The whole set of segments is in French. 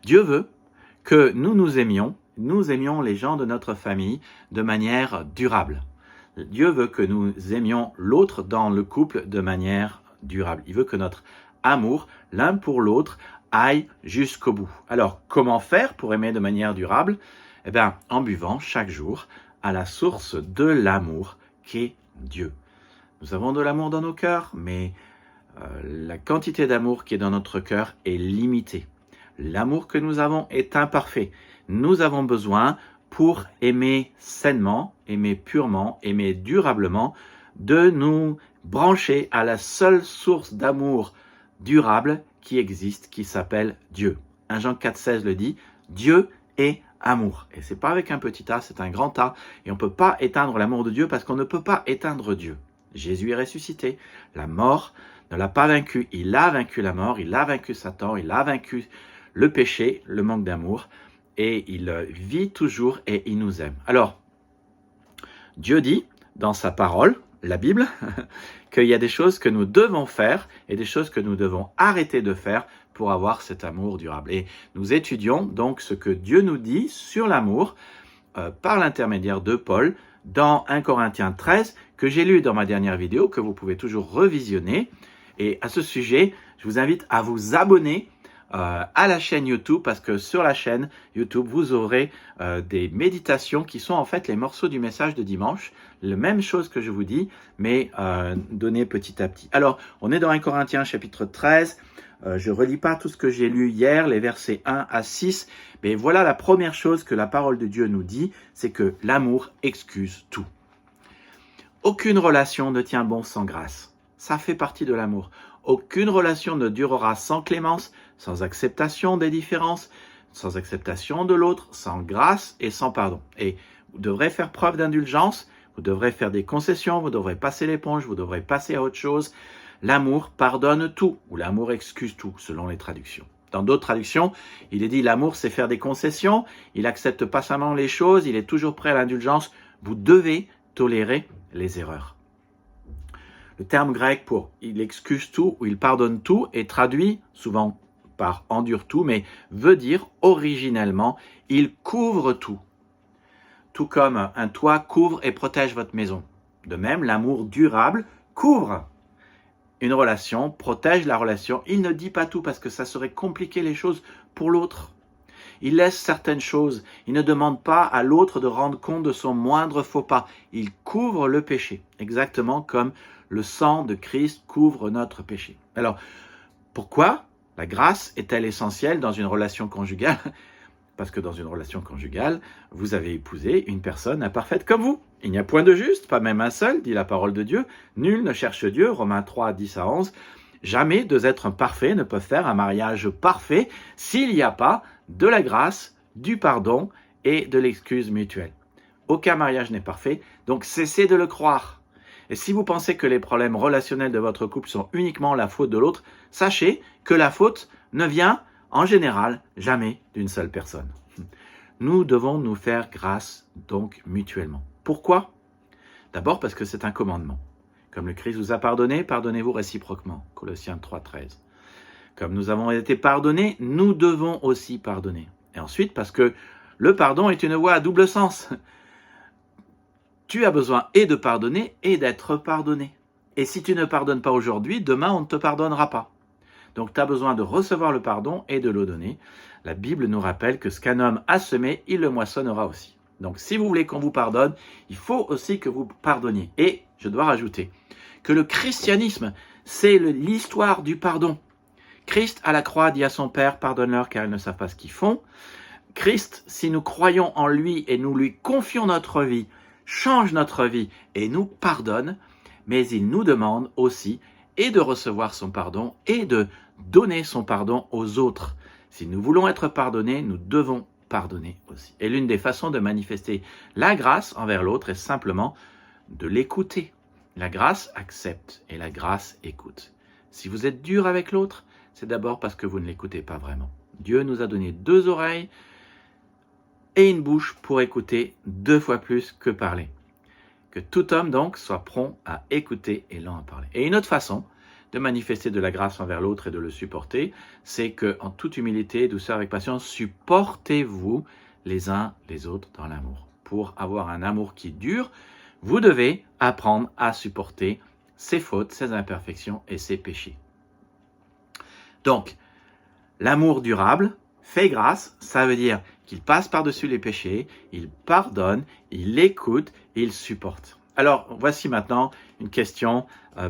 Dieu veut que nous aimions les gens de notre famille de manière durable. Dieu veut que nous aimions l'autre dans le couple de manière durable. Il veut que notre amour, l'un pour l'autre, aille jusqu'au bout. Alors, comment faire pour aimer de manière durable? Eh bien, en buvant chaque jour à la source de l'amour qu'est Dieu. Nous avons de l'amour dans nos cœurs, mais la quantité d'amour qui est dans notre cœur est limitée. L'amour que nous avons est imparfait. Nous avons besoin, pour aimer sainement, aimer purement, aimer durablement, de nous brancher à la seule source d'amour durable qui existe, qui s'appelle Dieu. 1 Jean 4,16 le dit, Dieu est amour. Et c'est pas avec un petit a, c'est un grand A. Et on ne peut pas éteindre l'amour de Dieu parce qu'on ne peut pas éteindre Dieu. Jésus est ressuscité. La mort ne l'a pas vaincu. Il a vaincu la mort, il a vaincu Satan, il a vaincu le péché, le manque d'amour. Et il vit toujours et il nous aime. Alors, Dieu dit dans sa parole, la Bible, qu'il y a des choses que nous devons faire et des choses que nous devons arrêter de faire pour avoir cet amour durable. Et nous étudions donc ce que Dieu nous dit sur l'amour par l'intermédiaire de Paul dans 1 Corinthiens 13 que j'ai lu dans ma dernière vidéo, que vous pouvez toujours revisionner. Et à ce sujet, je vous invite à vous abonner à la chaîne YouTube, parce que sur la chaîne YouTube, vous aurez des méditations qui sont en fait les morceaux du message de dimanche, la même chose que je vous dis, mais donné petit à petit. Alors, on est dans 1 Corinthiens chapitre 13, je ne relis pas tout ce que j'ai lu hier, les versets 1 à 6, mais voilà la première chose que la parole de Dieu nous dit, c'est que l'amour excuse tout. Aucune relation ne tient bon sans grâce. Ça fait partie de l'amour. Aucune relation ne durera sans clémence, sans acceptation des différences, sans acceptation de l'autre, sans grâce et sans pardon. Et vous devrez faire preuve d'indulgence, vous devrez faire des concessions, vous devrez passer l'éponge, vous devrez passer à autre chose. L'amour pardonne tout, ou l'amour excuse tout, selon les traductions. Dans d'autres traductions, il est dit l'amour c'est faire des concessions, il accepte patiemment les choses, il est toujours prêt à l'indulgence. Vous devez tolérer les erreurs. Le terme grec pour « il excuse tout » ou « il pardonne tout » est traduit souvent par « endure tout », mais veut dire originellement « il couvre tout ». Tout comme un toit couvre et protège votre maison. De même, l'amour durable couvre une relation, protège la relation. Il ne dit pas tout parce que ça serait compliquer les choses pour l'autre. Il laisse certaines choses. Il ne demande pas à l'autre de rendre compte de son moindre faux pas. Il couvre le péché, exactement comme le sang de Christ couvre notre péché. Alors, pourquoi la grâce est-elle essentielle dans une relation conjugale? Parce que dans une relation conjugale, vous avez épousé une personne imparfaite comme vous. Il n'y a point de juste, pas même un seul, dit la parole de Dieu. Nul ne cherche Dieu, Romains 3, 10 à 11. Jamais deux êtres parfaits ne peuvent faire un mariage parfait s'il n'y a pas de la grâce, du pardon et de l'excuse mutuelle. Aucun mariage n'est parfait, donc cessez de le croire. Et si vous pensez que les problèmes relationnels de votre couple sont uniquement la faute de l'autre, sachez que la faute ne vient, en général, jamais d'une seule personne. Nous devons nous faire grâce, donc, mutuellement. Pourquoi? D'abord parce que c'est un commandement. Comme le Christ vous a pardonné, pardonnez-vous réciproquement. Colossiens 3, 13. Comme nous avons été pardonnés, nous devons aussi pardonner. Et ensuite, parce que le pardon est une voie à double sens. Tu as besoin et de pardonner et d'être pardonné. Et si tu ne pardonnes pas aujourd'hui, demain on ne te pardonnera pas. Donc tu as besoin de recevoir le pardon et de le donner. La Bible nous rappelle que ce qu'un homme a semé, il le moissonnera aussi. Donc si vous voulez qu'on vous pardonne, il faut aussi que vous pardonniez. Et je dois rajouter que le christianisme, c'est l'histoire du pardon. Christ à la croix dit à son Père, pardonne-leur car ils ne savent pas ce qu'ils font. Christ, si nous croyons en lui et nous lui confions notre vie, change notre vie et nous pardonne, mais il nous demande aussi et de recevoir son pardon et de donner son pardon aux autres. Si nous voulons être pardonnés, nous devons pardonner aussi. Et l'une des façons de manifester la grâce envers l'autre est simplement de l'écouter. La grâce accepte et la grâce écoute. Si vous êtes dur avec l'autre, c'est d'abord parce que vous ne l'écoutez pas vraiment. Dieu nous a donné 2 oreilles et une bouche pour écouter 2 fois plus que parler. Que tout homme donc soit prompt à écouter et lent à parler. Et une autre façon de manifester de la grâce envers l'autre et de le supporter, c'est que en toute humilité, douceur, avec patience, supportez-vous les uns les autres dans l'amour. Pour avoir un amour qui dure, vous devez apprendre à supporter ses fautes, ses imperfections et ses péchés. Donc, l'amour durable fait grâce, ça veut dire qu'il passe par-dessus les péchés, il pardonne, il écoute et il supporte. Alors, voici maintenant une question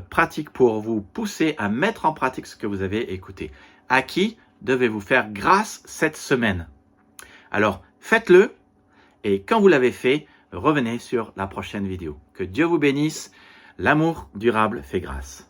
pratique pour vous pousser à mettre en pratique ce que vous avez écouté. À qui devez-vous faire grâce cette semaine? Alors, faites-le et quand vous l'avez fait, revenez sur la prochaine vidéo. Que Dieu vous bénisse. L'amour durable fait grâce.